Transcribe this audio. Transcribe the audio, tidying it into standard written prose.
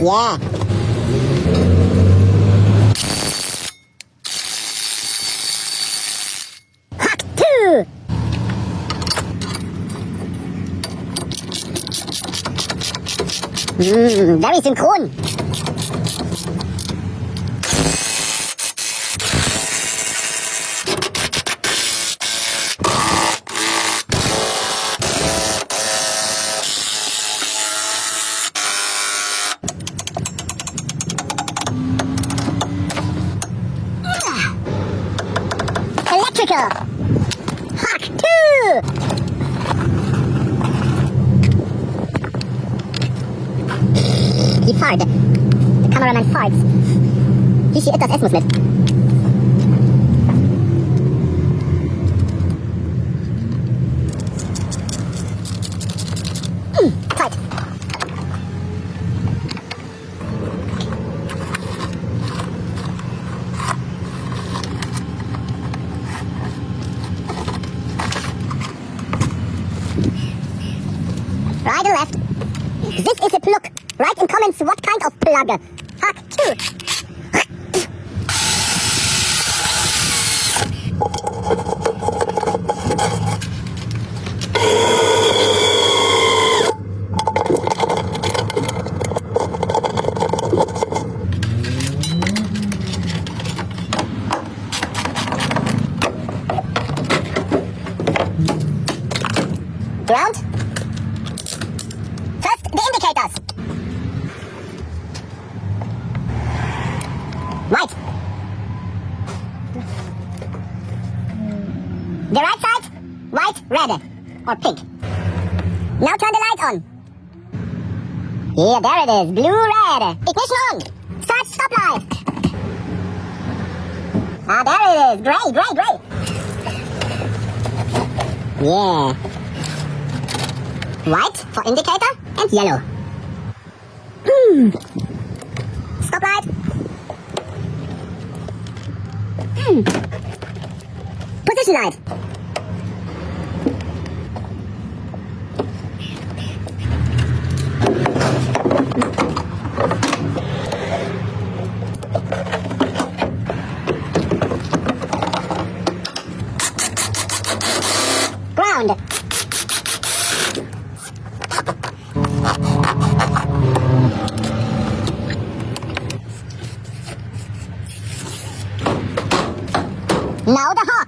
Yeah. Hack 2. Very synchron. Electrical. Hack 2. He farted. Der Kameramann farts. Hishi etwas Essmus mit. Tight. Right or left? This is a plug. Write in comments what kind of plug. Hack 2. Ground. First, the indicators. White. The right side, white, red, or pink. Now turn the light on. Yeah, there it is, blue, red. Ignition on. Start stoplight. Ah, there it is, gray, gray, gray. Yeah. White for indicator and yellow. Stoplight. Position light. Ground. Now the heart.